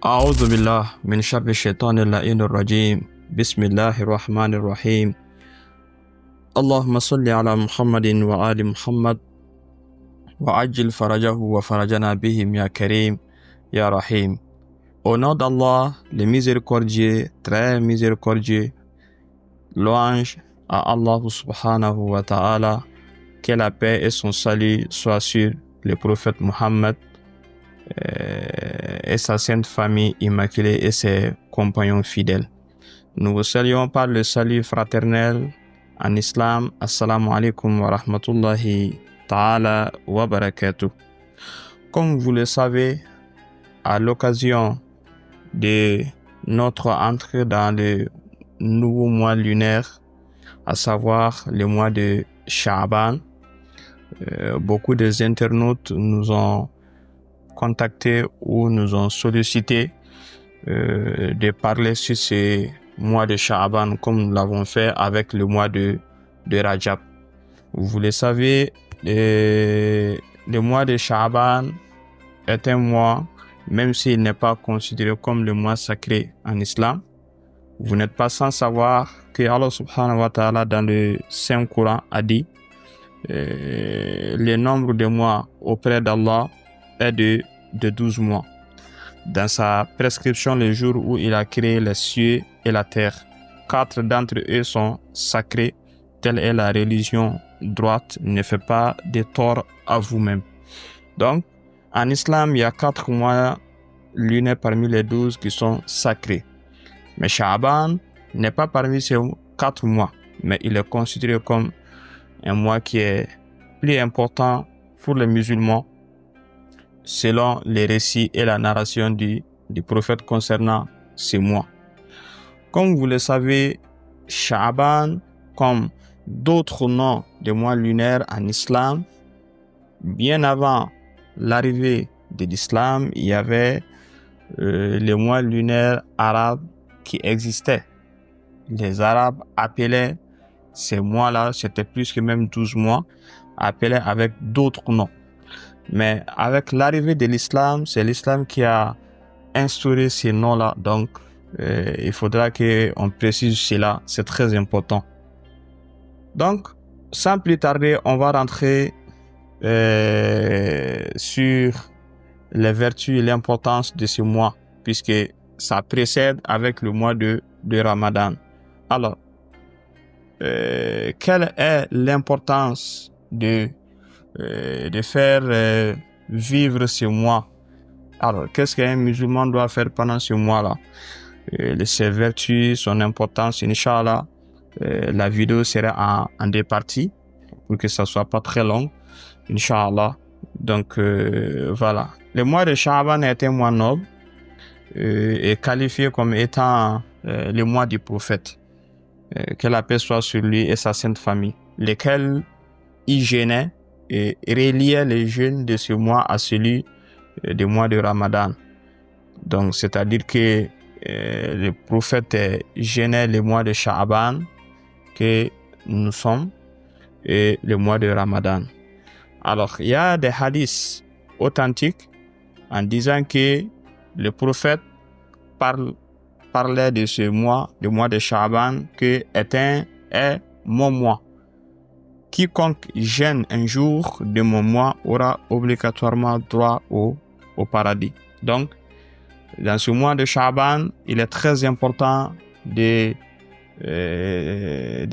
أعوذ بالله من شر الشيطان اللعين الرجيم بسم الله الرحمن الرحيم اللهم صل على محمد وآل محمد وعجل فرجه وفرجنا بهم يا كريم يا رحيم. Au nom d'Allah, le miséricordieux, très miséricordieux, louange à Allah subhanahu wa ta'ala, que la paix et son salut soient sur le prophète Mohammed et sa sainte famille immaculée et ses compagnons fidèles. Nous vous saluons par le salut fraternel en islam. Assalamu alaikum wa rahmatullahi ta'ala wa barakatuh. Comme vous le savez, à l'occasion de notre entrée dans le nouveau mois lunaire, à savoir le mois de Sha'ban, beaucoup des internautes nous ont contactés ou nous ont sollicité de parler sur ce mois de Sha'ban comme nous l'avons fait avec le mois de Rajab. Vous le savez, le mois de Sha'ban est un mois, même s'il n'est pas considéré comme le mois sacré en islam. Vous n'êtes pas sans savoir que Allah subhanahu wa ta'ala dans le Saint-Coran a dit le nombre de mois auprès d'Allah est de 12 mois. Dans sa prescription, le jour où il a créé les cieux et la terre, 4 d'entre eux sont sacrés. Telle est la religion droite. Ne fait pas de tort à vous-même. Donc, en islam, il y a 4 mois lunaires parmi les 12 qui sont sacrés. Mais Sha'ban n'est pas parmi ces 4 mois, mais il est considéré comme un mois qui est plus important pour les musulmans selon les récits et la narration du prophète concernant ces mois. Comme vous le savez, Sha'ban, comme d'autres noms de mois lunaires en islam, bien avant l'arrivée de l'islam, il y avait les mois lunaires arabes qui existaient. Les Arabes appelaient ces mois-là, c'était plus que même 12 mois, appelaient avec d'autres noms. Mais avec l'arrivée de l'islam, c'est l'islam qui a instauré ces noms-là. Donc, il faudra qu'on précise cela, c'est très important. Donc, sans plus tarder, on va rentrer sur les vertus et l'importance de ce mois, puisque ça précède avec le mois de Ramadan. Alors, quelle est l'importance de faire vivre ce mois? Alors, qu'est-ce qu'un musulman doit faire pendant ce mois-là? Ses vertus, son importance, Inch'Allah. La vidéo sera en 2 parties pour que ça soit pas très long, Inch'Allah. Donc, voilà. Le mois de Sha'ban est un mois noble et qualifié comme étant le mois du prophète. Que la paix soit sur lui et sa sainte famille, lesquels y jeûnaient et reliaient les jeûnes de ce mois à celui du mois de Ramadan. Donc, c'est-à-dire que le prophète jeûnait le mois de Sha'ban que nous sommes et le mois de Ramadan. Alors, il y a des hadiths authentiques en disant que le prophète parlait de ce mois, le mois de Sha'ban, que est mon mois. Quiconque jeûne un jour de mon mois aura obligatoirement droit au paradis. Donc, dans ce mois de Sha'ban, il est très important de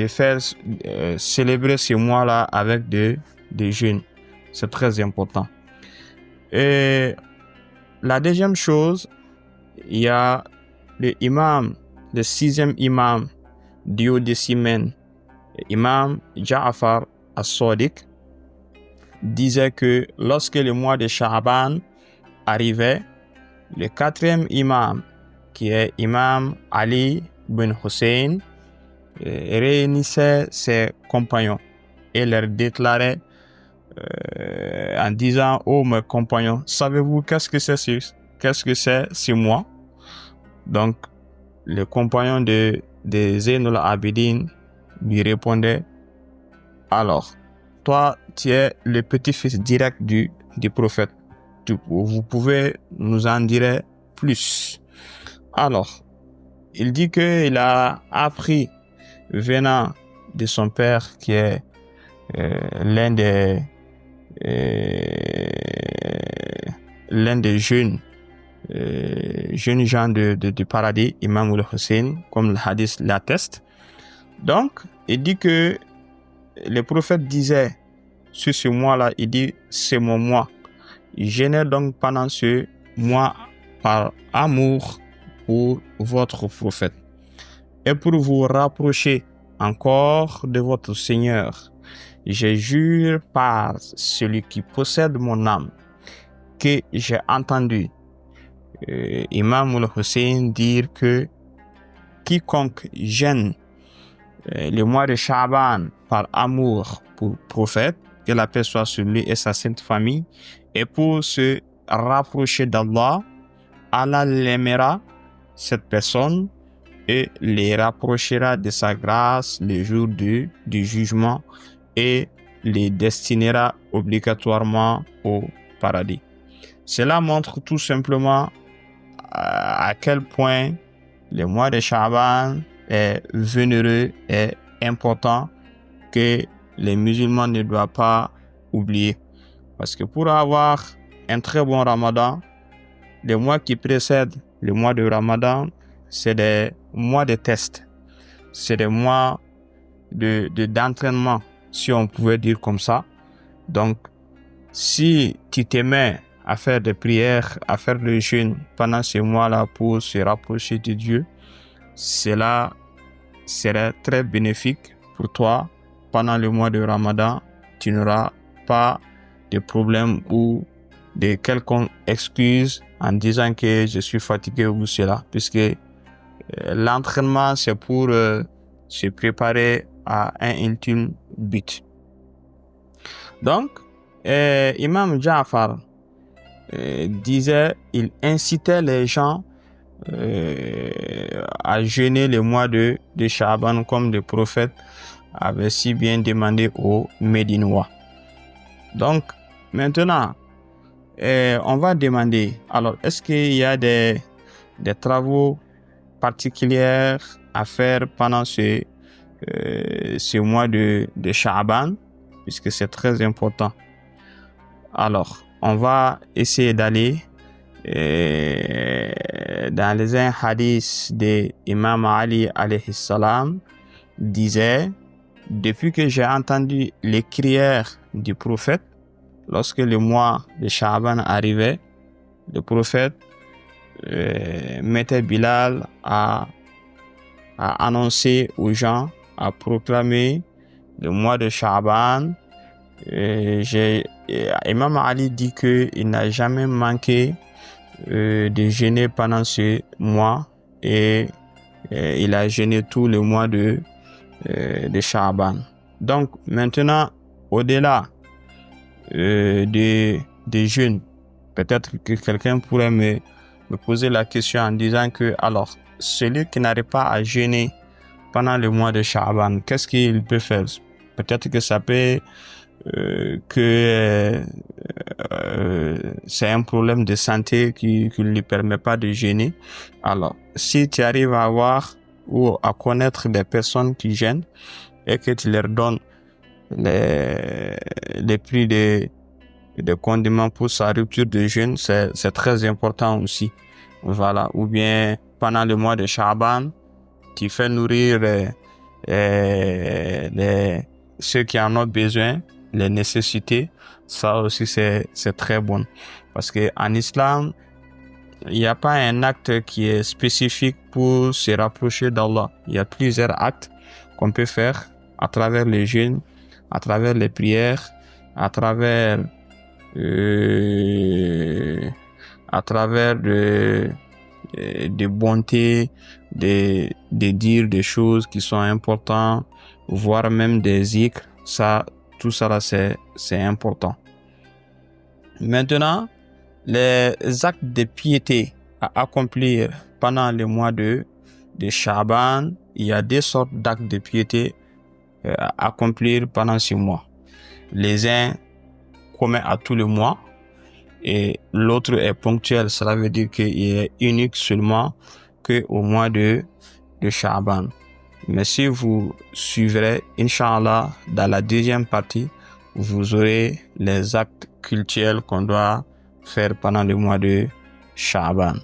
faire célébrer ce mois-là avec des jeûnes. C'est très important. Et la deuxième chose, il y a le 6e imam duodécimaine, imam Ja'far as-Sadiq, disait que lorsque le mois de Sha'ban arrivait, le 4e imam, qui est imam Ali bin Hussein, réunissait ses compagnons et leur déclarait en disant: oh mes compagnons, savez-vous qu'est-ce que c'est ce mois? Donc le compagnon de Zainul Abidin lui répondait: alors, toi tu es le petit-fils direct du prophète, vous pouvez nous en dire plus. Alors, il dit qu'il a appris venant de son père qui est l'un des jeunes gens du paradis, Imam al-Hussein, comme le hadith l'atteste. Donc, il dit que le prophète disait sur ce mois-là, il dit c'est mon mois. Jeûnez donc pendant ce mois par amour pour votre prophète et pour vous rapprocher encore de votre Seigneur. Je jure par celui qui possède mon âme que j'ai entendu Imam al-Hussein dire que quiconque jeûne le mois de Sha'ban par amour pour le prophète, que la paix soit sur lui et sa sainte famille, et pour se rapprocher d'Allah, Allah l'aimera cette personne et les rapprochera de sa grâce le jour du jugement et les destinera obligatoirement au paradis. Cela montre tout simplement à quel point le mois de Sha'ban est vénéreux et important que les musulmans ne doivent pas oublier. Parce que pour avoir un très bon Ramadan, les mois qui précèdent le mois de Ramadan, c'est des mois de test. C'est des mois d'entraînement, si on pouvait dire comme ça. Donc, si tu te mets à faire des prières, à faire le jeûne pendant ces mois-là pour se rapprocher de Dieu, cela serait très bénéfique pour toi. Pendant le mois de Ramadan, tu n'auras pas de problème ou de quelconque excuse en disant que je suis fatigué ou cela, puisque l'entraînement, c'est pour se préparer à un ultime but. Donc, Imam Ja'far disait, il incitait les gens à jeûner le mois de Sha'ban comme le prophète avait si bien demandé aux Médinois. Donc, maintenant, on va demander, alors, est-ce qu'il y a des travaux particuliers à faire pendant ce mois de Sha'ban, puisque c'est très important? Alors, on va essayer d'aller dans les hadiths de Imam Ali alayhi salam, disait: depuis que j'ai entendu les prières du prophète, lorsque le mois de Sha'ban arrivait, le prophète mettait Bilal à annoncer aux gens, à proclamer le mois de Sha'ban. Imam Ali dit qu'il n'a jamais manqué de jeûner pendant ce mois et il a jeûné tout le mois de Sha'ban. Donc maintenant, au-delà des jeûnes, peut-être que quelqu'un pourrait me poser la question en disant que, alors, celui qui n'arrive pas à jeûner pendant le mois de Sha'ban, qu'est-ce qu'il peut faire? Peut-être que ça peut c'est un problème de santé qui ne lui permet pas de jeûner. Alors, si tu arrives à avoir ou à connaître des personnes qui jeûnent et que tu leur donnes les prix de condiments pour sa rupture de jeûne, c'est très important aussi. Voilà. Ou bien pendant le mois de Sha'ban, tu fais nourrir ceux qui en ont besoin, les nécessités. Ça aussi c'est très bon, parce que en islam, il n'y a pas un acte qui est spécifique pour se rapprocher d'Allah. Il y a plusieurs actes qu'on peut faire à travers les jeûnes, à travers les prières, à travers de bonté, de dire des choses qui sont importantes, voire même des zikrs. Ça, tout ça là, c'est important. Maintenant, les actes de piété à accomplir pendant le mois de Sha'ban, il y a deux sortes d'actes de piété à accomplir pendant ce mois. Les uns communs à tout le mois et l'autre est ponctuel. Cela veut dire qu'il est unique seulement qu'au mois de Sha'ban. Mais si vous suivrez, Inch'Allah, dans la deuxième partie, vous aurez les actes cultuels qu'on doit faire pendant le mois de Sha'ban.